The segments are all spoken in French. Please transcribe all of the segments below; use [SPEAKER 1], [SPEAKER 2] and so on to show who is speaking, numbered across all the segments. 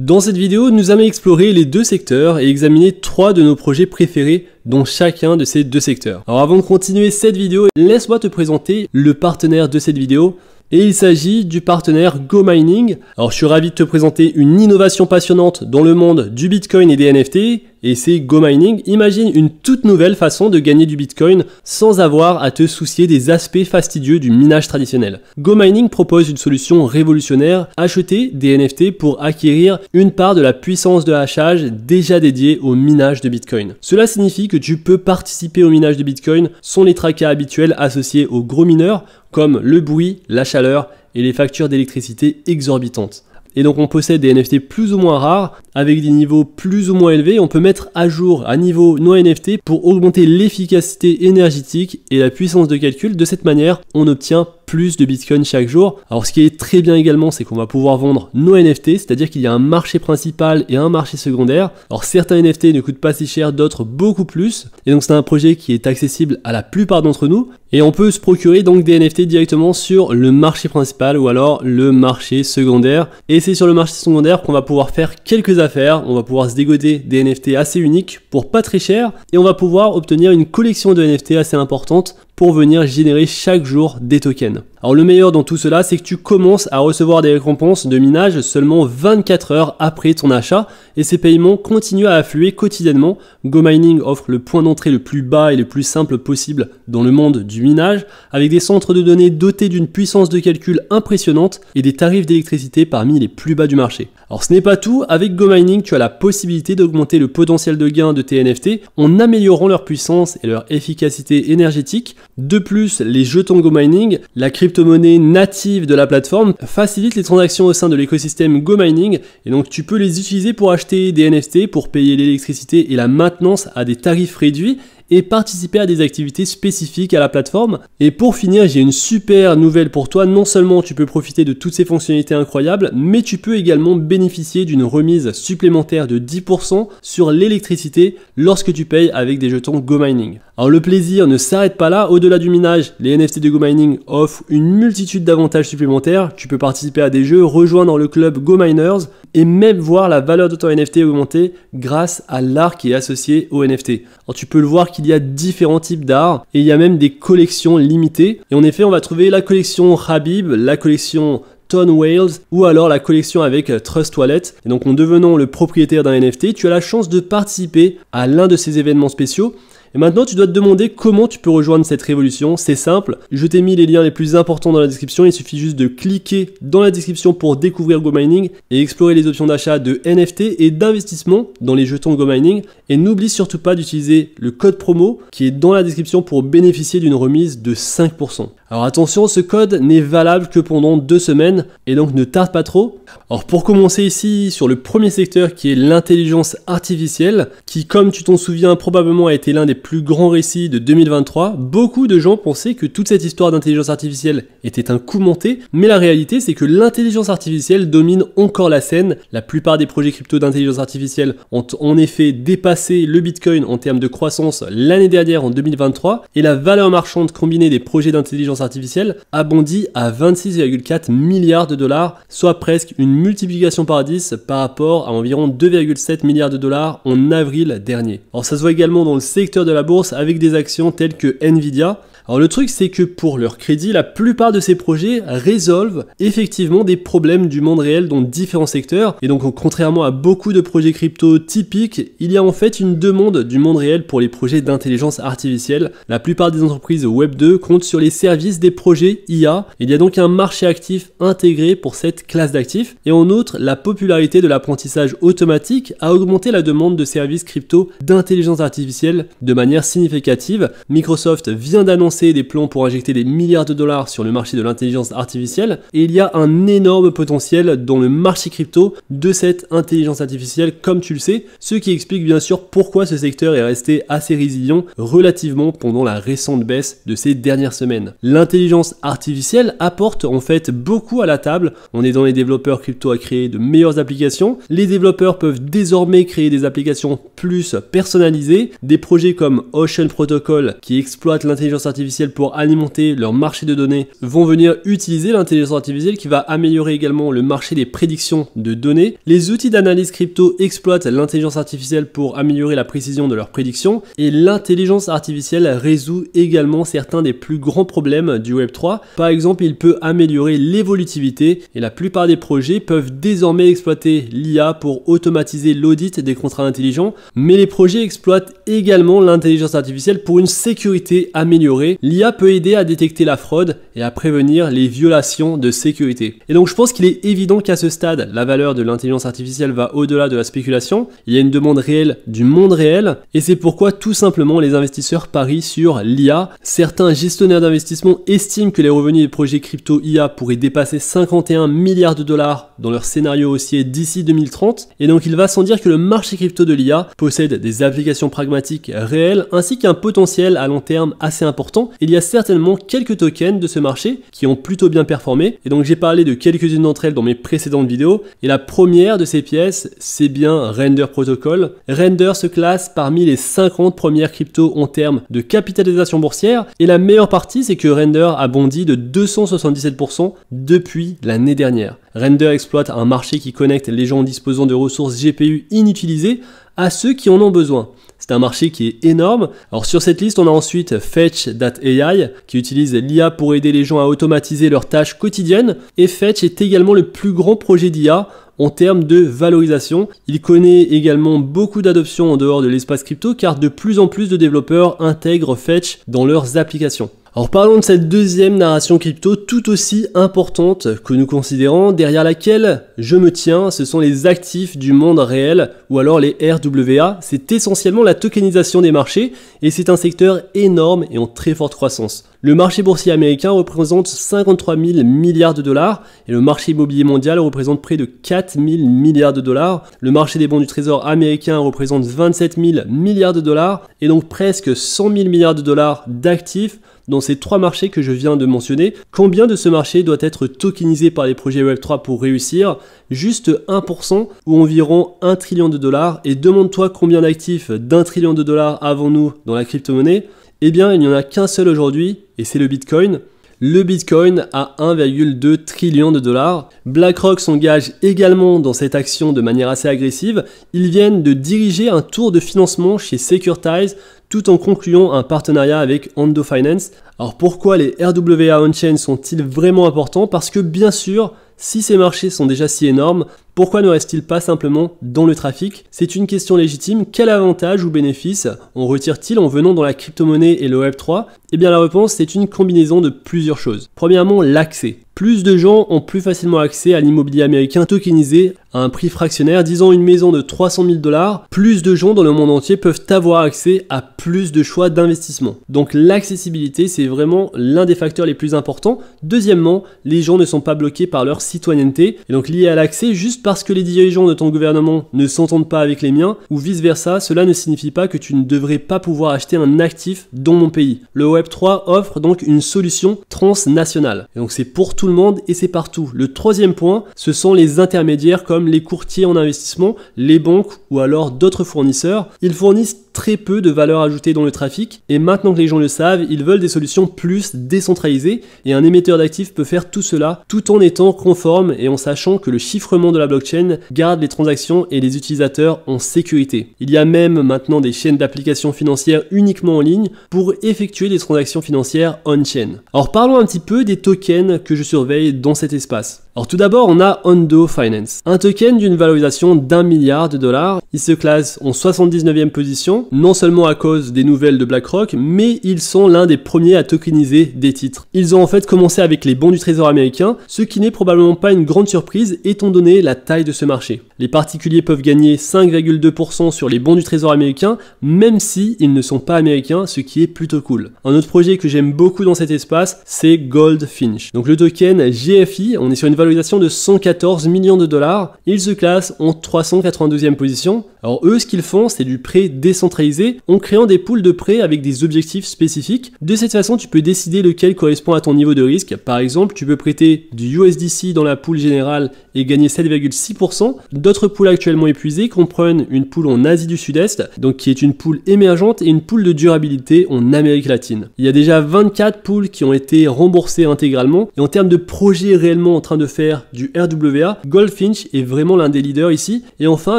[SPEAKER 1] Dans cette vidéo, nous allons explorer les deux secteurs et examiner 3 de nos projets préférés dans chacun de ces deux secteurs. Alors avant de continuer cette vidéo, laisse-moi te présenter le partenaire de cette vidéo. Et il s'agit du partenaire GoMining. Alors je suis ravi de te présenter une innovation passionnante dans le monde du Bitcoin et des NFT. Et c'est GoMining. Imagine une toute nouvelle façon de gagner du Bitcoin sans avoir à te soucier des aspects fastidieux du minage traditionnel. GoMining propose une solution révolutionnaire, acheter des NFT pour acquérir une part de la puissance de hachage déjà dédiée au minage de Bitcoin. Cela signifie que tu peux participer au minage de Bitcoin sans les tracas habituels associés aux gros mineurs comme le bruit, la chaleur et les factures d'électricité exorbitantes. Et donc on possède des NFT plus ou moins rares, avec des niveaux plus ou moins élevés. On peut mettre à jour un niveau non NFT pour augmenter l'efficacité énergétique et la puissance de calcul. De cette manière, on obtient plus de Bitcoin chaque jour. Alors ce qui est très bien également, c'est qu'on va pouvoir vendre nos NFT, c'est-à-dire qu'il y a un marché principal et un marché secondaire. Alors certains NFT ne coûtent pas si cher, d'autres beaucoup plus. Et donc c'est un projet qui est accessible à la plupart d'entre nous. Et on peut se procurer donc des NFT directement sur le marché principal ou alors le marché secondaire. Et c'est sur le marché secondaire qu'on va pouvoir faire quelques affaires. On va pouvoir se dégoter des NFT assez uniques pour pas très cher. Et on va pouvoir obtenir une collection de NFT assez importante pour venir générer chaque jour des tokens. Alors le meilleur dans tout cela, c'est que tu commences à recevoir des récompenses de minage seulement 24 heures après ton achat et ces paiements continuent à affluer quotidiennement. GoMining offre le point d'entrée le plus bas et le plus simple possible dans le monde du minage, avec des centres de données dotés d'une puissance de calcul impressionnante et des tarifs d'électricité parmi les plus bas du marché. Alors ce n'est pas tout, avec GoMining, tu as la possibilité d'augmenter le potentiel de gain de tes NFT en améliorant leur puissance et leur efficacité énergétique. De plus, les jetons GoMining, la crypto-monnaie native de la plateforme, facilitent les transactions au sein de l'écosystème GoMining et donc tu peux les utiliser pour acheter des NFT, pour payer l'électricité et la maintenance à des tarifs réduits et participer à des activités spécifiques à la plateforme. Et pour finir, j'ai une super nouvelle pour toi. Non seulement tu peux profiter de toutes ces fonctionnalités incroyables, mais tu peux également bénéficier d'une remise supplémentaire de 10% sur l'électricité lorsque tu payes avec des jetons GoMining. Alors le plaisir ne s'arrête pas là, au-delà du minage, les NFT de GoMining offrent une multitude d'avantages supplémentaires. Tu peux participer à des jeux, rejoindre le club GoMiners et même voir la valeur de ton NFT augmenter grâce à l'art qui est associé au NFT. Alors tu peux le voir qu'il y a différents types d'art et il y a même des collections limitées. Et en effet, on va trouver la collection Habib, la collection Ton Wales ou alors la collection avec Trust Wallet. Et donc en devenant le propriétaire d'un NFT, tu as la chance de participer à l'un de ces événements spéciaux. Et maintenant, tu dois te demander comment tu peux rejoindre cette révolution. C'est simple, je t'ai mis les liens les plus importants dans la description. Il suffit juste de cliquer dans la description pour découvrir GoMining et explorer les options d'achat de NFT et d'investissement dans les jetons GoMining. Et n'oublie surtout pas d'utiliser le code promo qui est dans la description pour bénéficier d'une remise de 5%. Alors attention, ce code n'est valable que pendant 2 semaines et donc ne tarde pas trop. Alors pour commencer ici sur le premier secteur qui est l'intelligence artificielle, qui comme tu t'en souviens probablement a été l'un des plus grands récits de 2023, beaucoup de gens pensaient que toute cette histoire d'intelligence artificielle était un coup monté, mais la réalité c'est que l'intelligence artificielle domine encore la scène. La plupart des projets crypto d'intelligence artificielle ont en effet dépassé le Bitcoin en termes de croissance l'année dernière en 2023 et la valeur marchande combinée des projets d'intelligence artificielle a bondi à 26,4 milliards de dollars, soit presque une multiplication par 10 par rapport à environ 2,7 milliards de dollars en avril dernier. Alors ça se voit également dans le secteur de la bourse avec des actions telles que Nvidia. Alors le truc c'est que pour leur crédit, la plupart de ces projets résolvent effectivement des problèmes du monde réel dans différents secteurs et donc contrairement à beaucoup de projets crypto typiques, il y a en fait une demande du monde réel pour les projets d'intelligence artificielle. La plupart des entreprises Web 2 comptent sur les services des projets IA. Il y a donc un marché actif intégré pour cette classe d'actifs et en outre, la popularité de l'apprentissage automatique a augmenté la demande de services crypto d'intelligence artificielle de manière significative. Microsoft vient d'annoncer des plans pour injecter des milliards de dollars sur le marché de l'intelligence artificielle et il y a un énorme potentiel dans le marché crypto de cette intelligence artificielle comme tu le sais, ce qui explique bien sûr pourquoi ce secteur est resté assez résilient relativement pendant la récente baisse de ces dernières semaines. L'intelligence artificielle apporte en fait beaucoup à la table. On est dans les développeurs crypto à créer de meilleures applications. Les développeurs peuvent désormais créer des applications plus personnalisées. Des projets comme Ocean Protocol qui exploitent l'intelligence artificielle artificielle pour alimenter leur marché de données vont venir utiliser l'intelligence artificielle qui va améliorer également le marché des prédictions de données. Les outils d'analyse crypto exploitent l'intelligence artificielle pour améliorer la précision de leurs prédictions et l'intelligence artificielle résout également certains des plus grands problèmes du Web3. Par exemple, il peut améliorer l'évolutivité et la plupart des projets peuvent désormais exploiter l'IA pour automatiser l'audit des contrats intelligents, mais les projets exploitent également l'intelligence artificielle pour une sécurité améliorée. L'IA peut aider à détecter la fraude et à prévenir les violations de sécurité. Et donc je pense qu'il est évident qu'à ce stade, la valeur de l'intelligence artificielle va au-delà de la spéculation. Il y a une demande réelle du monde réel et c'est pourquoi tout simplement les investisseurs parient sur l'IA. Certains gestionnaires d'investissement estiment que les revenus des projets crypto IA pourraient dépasser 51 milliards de dollars dans leur scénario haussier d'ici 2030. Et donc il va sans dire que le marché crypto de l'IA possède des applications pragmatiques réelles ainsi qu'un potentiel à long terme assez important. Il y a certainement quelques tokens de ce marché qui ont plutôt bien performé et donc j'ai parlé de quelques-unes d'entre elles dans mes précédentes vidéos et la première de ces pièces c'est bien Render Protocol. Render se classe parmi les 50 premières cryptos en termes de capitalisation boursière et la meilleure partie c'est que Render a bondi de 277% depuis l'année dernière. Render exploite un marché qui connecte les gens disposant de ressources GPU inutilisées à ceux qui en ont besoin. C'est un marché qui est énorme. Alors sur cette liste, on a ensuite Fetch.ai qui utilise l'IA pour aider les gens à automatiser leurs tâches quotidiennes. Et Fetch est également le plus grand projet d'IA en termes de valorisation. Il connaît également beaucoup d'adoption en dehors de l'espace crypto car de plus en plus de développeurs intègrent Fetch dans leurs applications. Alors parlons de cette deuxième narration crypto tout aussi importante que nous considérons, derrière laquelle je me tiens, ce sont les actifs du monde réel ou alors les RWA. C'est essentiellement la tokenisation des marchés et c'est un secteur énorme et en très forte croissance. Le marché boursier américain représente 53 000 milliards de dollars et le marché immobilier mondial représente près de 4 000 milliards de dollars. Le marché des bons du trésor américain représente 27 000 milliards de dollars et donc presque 100 000 milliards de dollars d'actifs dans ces trois marchés que je viens de mentionner. Combien de ce marché doit être tokenisé par les projets Web3 pour réussir? Juste 1% ou environ 1 trillion de dollars. Et demande-toi combien d'actifs d'1 trillion de dollars avons-nous dans la crypto-monnaie? Eh bien, il n'y en a qu'un seul aujourd'hui et c'est le Bitcoin. Le Bitcoin a 1,2 trillion de dollars. BlackRock s'engage également dans cette action de manière assez agressive. Ils viennent de diriger un tour de financement chez Securitize tout en concluant un partenariat avec Ondo Finance. Alors pourquoi les RWA on-chain sont-ils vraiment importants? Parce que bien sûr, si ces marchés sont déjà si énormes, pourquoi ne reste-t-il pas simplement dans le trafic? C'est une question légitime. Quel avantage ou bénéfice en retire-t-il en venant dans la crypto-monnaie et le Web3? Eh bien la réponse, c'est une combinaison de plusieurs choses. Premièrement, l'accès. Plus de gens ont plus facilement accès à l'immobilier américain tokenisé à un prix fractionnaire. Disons une maison de 300 000 dollars, plus de gens dans le monde entier peuvent avoir accès à plus de choix d'investissement. Donc l'accessibilité, c'est vraiment l'un des facteurs les plus importants. Deuxièmement, les gens ne sont pas bloqués par leur citoyenneté. Et donc lié à l'accès, juste parce que les dirigeants de ton gouvernement ne s'entendent pas avec les miens, ou vice versa, cela ne signifie pas que tu ne devrais pas pouvoir acheter un actif dans mon pays. Le Web3 offre donc une solution transnationale. Et donc c'est pour tout le monde et c'est partout. Le troisième point, ce sont les intermédiaires comme les courtiers en investissement, les banques ou alors d'autres fournisseurs. Ils fournissent très peu de valeur ajoutée dans le trafic et maintenant que les gens le savent, ils veulent des solutions plus décentralisées et un émetteur d'actifs peut faire tout cela tout en étant conforme et en sachant que le chiffrement de la blockchain garde les transactions et les utilisateurs en sécurité. Il y a même maintenant des chaînes d'applications financières uniquement en ligne pour effectuer des transactions financières on-chain. Alors parlons un petit peu des tokens que je surveille dans cet espace. Alors tout d'abord, on a Ondo Finance, un token d'une valorisation d'1 milliard de dollars. Il se classe en 79e position, non seulement à cause des nouvelles de BlackRock, mais ils sont l'un des premiers à tokeniser des titres. Ils ont en fait commencé avec les bons du trésor américain, ce qui n'est probablement pas une grande surprise étant donné la taille de ce marché. Les particuliers peuvent gagner 5,2% sur les bons du trésor américain, même si ils ne sont pas américains, ce qui est plutôt cool. Un autre projet que j'aime beaucoup dans cet espace, c'est Goldfinch. Donc le token GFI, on est sur une valorisation de 114 millions de dollars. Il se classe en 392e position. Alors eux, ce qu'ils font, c'est du prêt décentralisé en créant des pools de prêts avec des objectifs spécifiques. De cette façon, tu peux décider lequel correspond à ton niveau de risque. Par exemple, tu peux prêter du USDC dans la pool générale et gagner 7,6%. D'autres pools actuellement épuisés comprennent une pool en Asie du Sud-Est, donc qui est une pool émergente, et une pool de durabilité en Amérique latine. Il y a déjà 24 pools qui ont été remboursés intégralement, et en termes de projets réellement en train de faire du RWA, Goldfinch est vraiment l'un des leaders ici. Et enfin,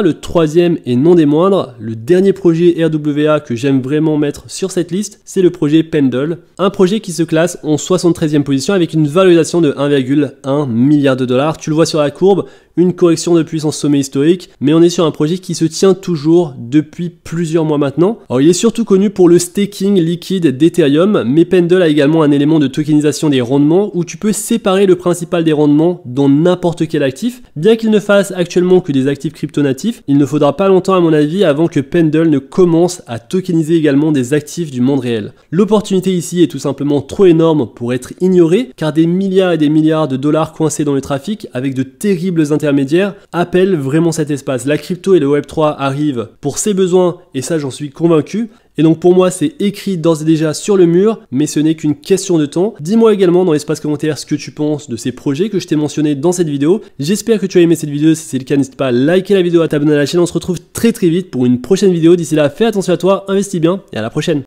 [SPEAKER 1] le troisième et non des moindres, le dernier projet RWA que j'aime vraiment mettre sur cette liste, c'est le projet Pendle, un projet qui se classe en 73e position avec une valorisation de 1,1 milliard de dollars. Tu le vois sur la courbe, une correction depuis son sommet historique, mais on est sur un projet qui se tient toujours depuis plusieurs mois maintenant. Alors il est surtout connu pour le staking liquide d'Ethereum, mais Pendle a également un élément de tokenisation des rendements où tu peux séparer le principal des rendements dans n'importe quel actif. Bien qu'il ne fasse actuellement que des actifs crypto natifs, il ne faudra pas longtemps à mon avis avant que Pendle ne commence à tokeniser également des actifs du monde réel. L'opportunité ici est tout simplement trop énorme pour être ignorée, car des milliards et des milliards de dollars coincés dans le trafic avec de terribles intermédiaires appellent vraiment cet espace. La crypto et le Web3 arrivent pour ses besoins et ça j'en suis convaincu. Et donc pour moi c'est écrit d'ores et déjà sur le mur, mais ce n'est qu'une question de temps. Dis-moi également dans l'espace commentaire ce que tu penses de ces projets que je t'ai mentionnés dans cette vidéo. J'espère que tu as aimé cette vidéo, si c'est le cas n'hésite pas à liker la vidéo, à t'abonner à la chaîne. On se retrouve très vite pour une prochaine vidéo. D'ici là, fais attention à toi, investis bien et à la prochaine.